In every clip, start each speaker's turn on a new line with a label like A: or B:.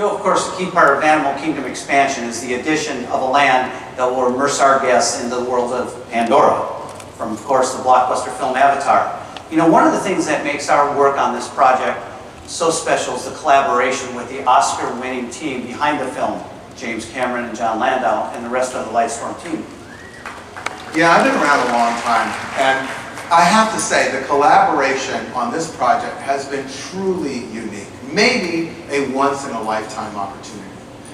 A: Joe, of course, a key part of Animal Kingdom expansion is the addition of a land that will immerse our guests into the world of Pandora, from, of course, the blockbuster film Avatar. You know, one of the things that makes our work on this project so special is the collaboration with the Oscar-winning team behind the film, James Cameron and John Landau, and the rest of the Lightstorm team.
B: Yeah, I've been around a long time, and I have to say the collaboration on this project has been truly unique. Maybe a once-in-a-lifetime opportunity.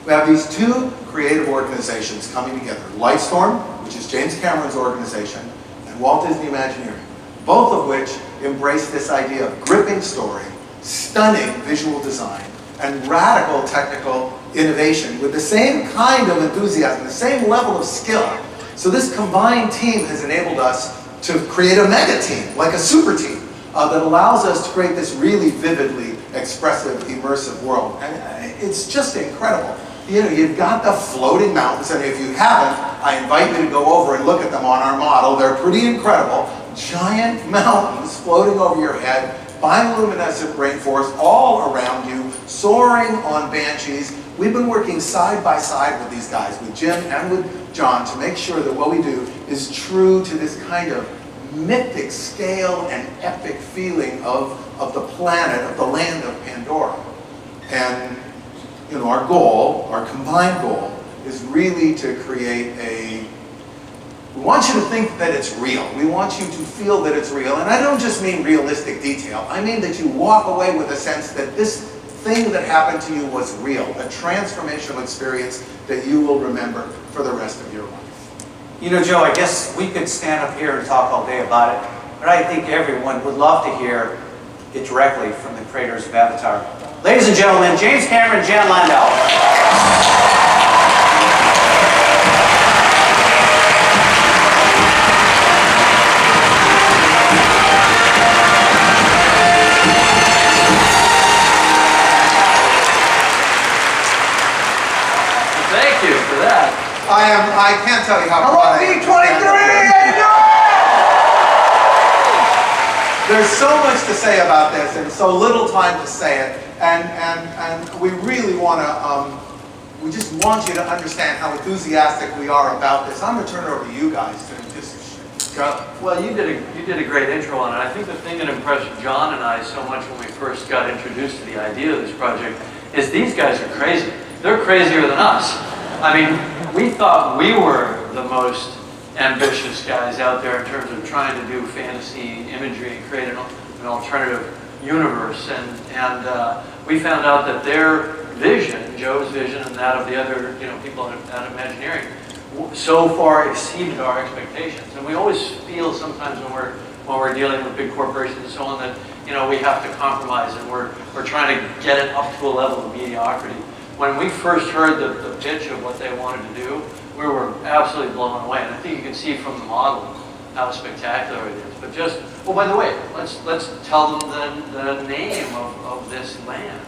B: We have these two creative organizations coming together, Lightstorm, which is James Cameron's organization, and Walt Disney Imagineering, both of which embrace this idea of gripping story, stunning visual design, and radical technical innovation with the same kind of enthusiasm, the same level of skill. So this combined team has enabled us to create a mega team, like a super team, that allows us to create this really vividly expressive, immersive world. And it's just incredible. You know, you've got the floating mountains, and if you haven't, I invite you to go over and look at them on our model. They're pretty incredible. Giant mountains floating over your head, bioluminescent rainforest all around you, soaring on Banshees. We've been working side by side with these guys, with Jim and with John, to make sure that what we do is true to this kind of mythic scale and epic feeling of the planet, of the land of Pandora. And you know, our goal, our combined goal, is really to create we want you to think that it's real. We want you to feel that it's real. And I don't just mean realistic detail. I mean that you walk away with a sense that this thing that happened to you was real, a transformational experience that you will remember for the rest of your life.
A: You know, Joe, I guess we could stand up here and talk all day about it, but I think everyone would love to hear it directly from the creators of Avatar. Ladies and gentlemen, James Cameron and John Landau.
C: Thank you for that.
B: I can't tell you how
D: Hello,
B: proud I am to stand up here.
D: D23!
B: There's so much to say about this and so little time to say it, and we really want to, we just want you to understand how enthusiastic we are about this. I'm going to turn it over to you guys to just go.
C: Well, you did a great intro on it. I think the thing that impressed John and I so much when we first got introduced to the idea of this project is these guys are crazy. They're crazier than us. I mean, we thought we were the most ambitious guys out there in terms of trying to do fantasy imagery and create an alternative universe. And we found out that their vision, Joe's vision, and that of the other people at Imagineering, so far exceeded our expectations. And we always feel sometimes when we're dealing with big corporations and so on that we have to compromise, and we're trying to get it up to a level of mediocrity. When we first heard the pitch of what they wanted to do, we were absolutely blown away. And I think you can see from the model how spectacular it is. But just, oh, by the way, let's tell them the name of this land.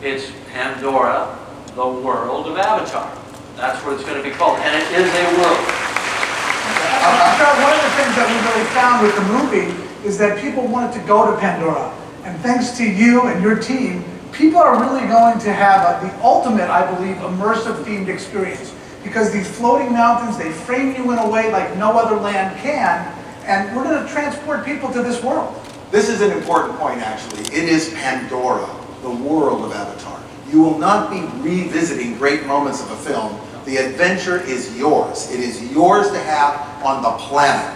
C: It's Pandora, the world of Avatar. That's what it's going to be called, and it is a world.
D: One of the things that we really found with the movie is that people wanted to go to Pandora. And thanks to you and your team, people are really going to have the ultimate, I believe, immersive themed experience. Because these floating mountains, they frame you in a way like no other land can, and we're going to transport people to this world.
B: This is an important point, actually. It is Pandora, the world of Avatar. You will not be revisiting great moments of a film. The adventure is yours. It is yours to have on the planet.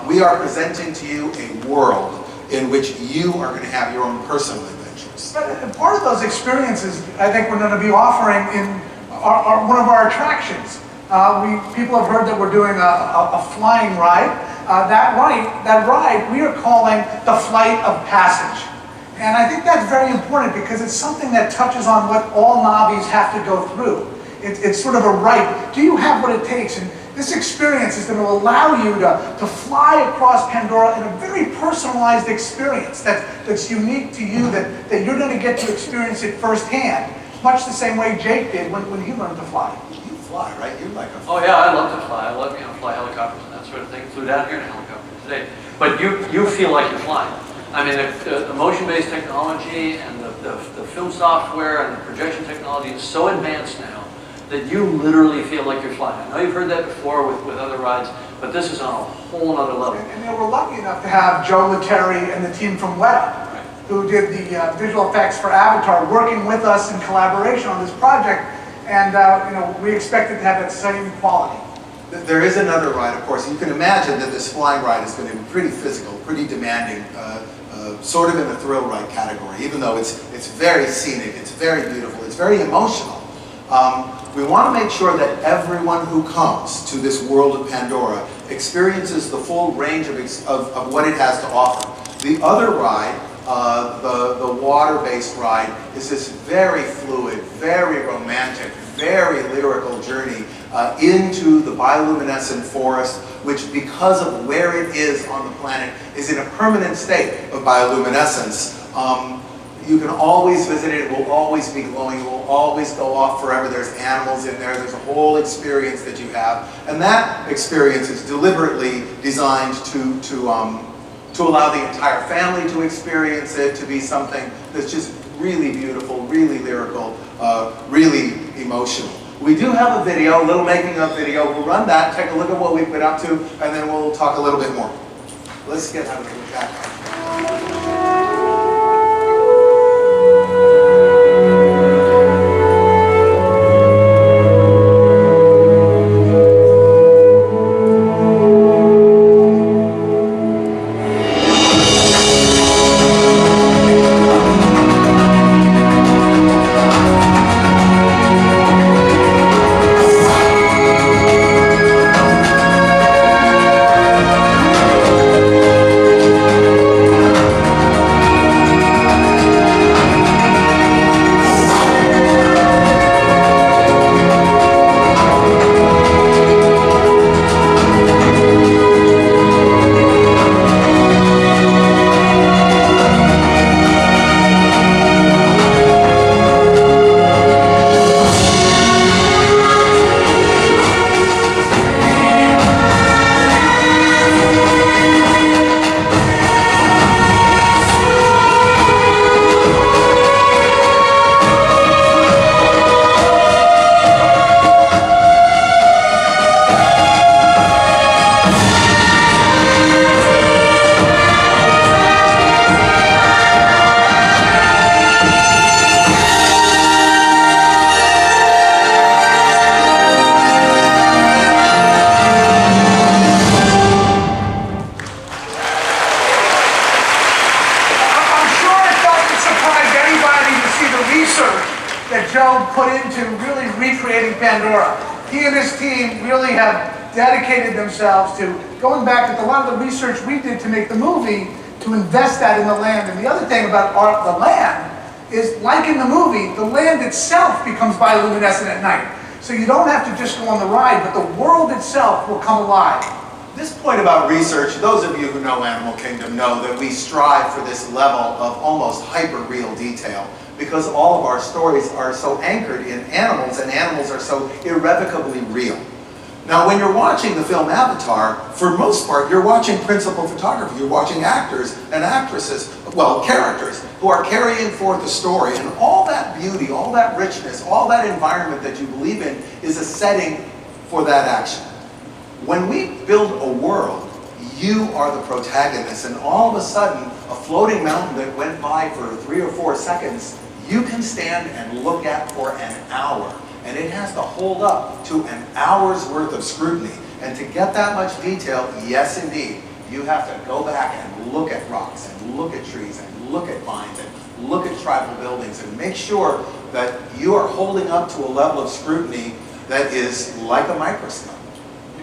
B: We are presenting to you a world in which you are going to have your own personal adventures.
D: But part of those experiences, I think we're going to be offering in one of our attractions. People have heard that we're doing a flying ride. That ride we are calling the Flight of Passage. And I think that's very important because it's something that touches on what all Na'vis have to go through. It's sort of a rite. Do you have what it takes? And this experience is going to allow you to fly across Pandora in a very personalized experience that's unique to you, that you're going to get to experience it firsthand, much the same way Jake did when he learned to fly.
B: You fly, right? You're like a...
C: Oh yeah, I love to fly. I love fly helicopters and that sort of thing. Flew down here in a helicopter today. But you feel like you're flying. I mean, the motion-based technology and the the film software and the projection technology is so advanced now that you literally feel like you're flying. I know you've heard that before with other rides, but this is on a whole other level.
D: And they were lucky enough to have Joe Lettieri and the team from Weta, who did the visual effects for Avatar, working with us in collaboration on this project. And we expect it to have that same quality.
B: There is another ride, of course. You can imagine that this flying ride is going to be pretty physical, pretty demanding, sort of in the thrill ride category, even though it's very scenic, it's very beautiful, it's very emotional. We want to make sure that everyone who comes to this world of Pandora experiences the full range of what it has to offer. The other ride, the water-based ride, is this very fluid, very romantic, very lyrical journey into the bioluminescent forest, which, because of where it is on the planet, is in a permanent state of bioluminescence. You can always visit it. It will always be glowing. It will always go off forever. There's animals in there. There's a whole experience that you have. And that experience is deliberately designed to allow the entire family to experience it, to be something that's just really beautiful, really lyrical, really emotional. We do have a video, a little making of video. We'll run that, take a look at what we've been up to, and then we'll talk a little bit more. Let's get out of the chat. That Joe put into really recreating Pandora. He and his team really have dedicated themselves to going back with a lot of the research we did to make the movie, to invest that in the land. And the other thing about the land is, like in the movie, the land itself becomes bioluminescent at night. So you don't have to just go on the ride, but the world itself will come alive. This point about research, those of you who know Animal Kingdom know that we strive for this level of almost hyper-real detail, because all of our stories are so anchored in animals, and animals are so irrevocably real. Now, when you're watching the film Avatar, for most part, you're watching principal photography. You're watching actors and actresses, well, characters, who are carrying forth the story. And all that beauty, all that richness, all that environment that you believe in is a setting for that action. When we build a world, you are the protagonist, and all of a sudden, a floating mountain that went by for 3 or 4 seconds, you can stand and look at for an hour. And it has to hold up to an hour's worth of scrutiny. And to get that much detail, yes indeed, you have to go back and look at rocks, and look at trees, and look at vines, and look at tribal buildings, and make sure that you are holding up to a level of scrutiny that is like a microscope.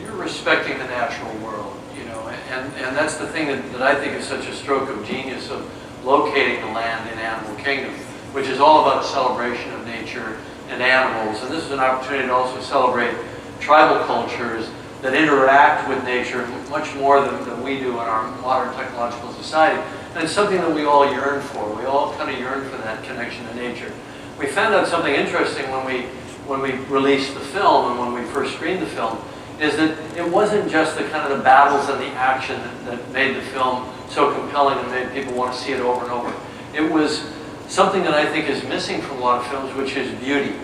C: You're respecting the natural world, you know, and that's the thing that I think is such a stroke of genius of locating the land in Animal Kingdom, which is all about a celebration of nature and animals. And this is an opportunity to also celebrate tribal cultures that interact with nature much more than we do in our modern technological society. And it's something that we all yearn for. We all kind of yearn for that connection to nature. We found out something interesting when we released the film and when we first screened the film, is that it wasn't just the kind of the battles and the action that made the film so compelling and made people want to see it over and over. It was something that I think is missing from a lot of films, which is beauty.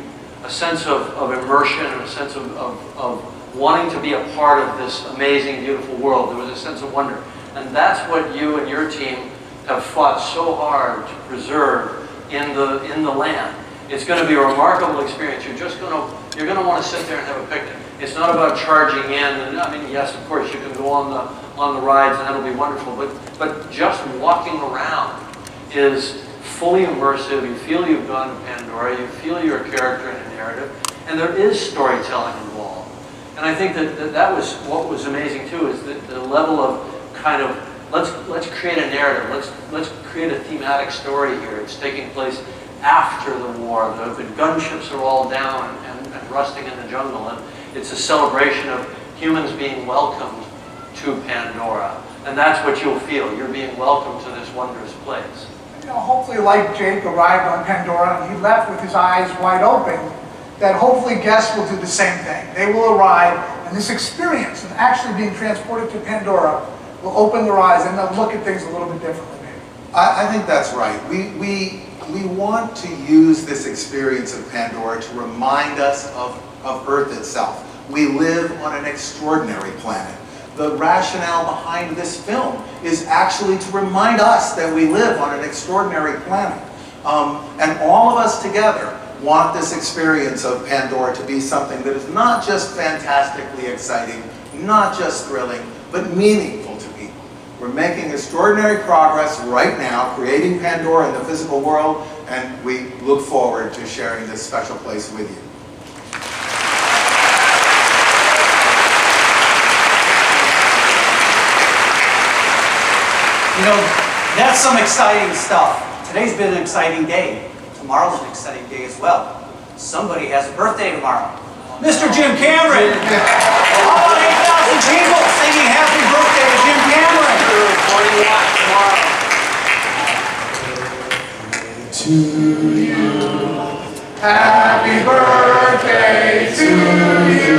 C: A sense of immersion and a sense of wanting to be a part of this amazing, beautiful world. There was a sense of wonder. And that's what you and your team have fought so hard to preserve in the land. It's going to be a remarkable experience. You're going to want to sit there and have a picnic. It's not about charging in. And, I mean, yes, of course, you can go on the rides and that'll be wonderful. But just walking around is fully immersive. You feel you've gone to Pandora. You feel you're a character in a narrative, and there is storytelling involved. And I think that was what was amazing too, is the level of kind of let's create a narrative. Let's create a thematic story here. It's taking place after the war. The gunships are all down and rusting in the jungle, and it's a celebration of humans being welcomed to Pandora. And that's what you'll feel. You're being welcomed to this wondrous place.
D: You know, hopefully, like Jake arrived on Pandora and he left with his eyes wide open, that hopefully guests will do the same thing. They will arrive, and this experience of actually being transported to Pandora will open their eyes and they'll look at things a little bit differently, maybe.
B: I think that's right. We want to use this experience of Pandora to remind us of Earth itself. We live on an extraordinary planet. The rationale behind this film is actually to remind us that we live on an extraordinary planet. And all of us together want this experience of Pandora to be something that is not just fantastically exciting, not just thrilling, but meaningful to people. We're making extraordinary progress right now, creating Pandora in the physical world, and we look forward to sharing this special place with you.
A: You know, that's some exciting stuff. Today's been an exciting day. Tomorrow's an exciting day as well. Somebody has a birthday tomorrow. Mr. Jim Cameron! All 8,000 people singing happy birthday to Jim Cameron!
D: To you, happy birthday to you.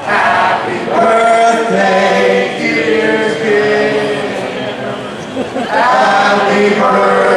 D: Happy birthday, dear Jim. Happy birthday.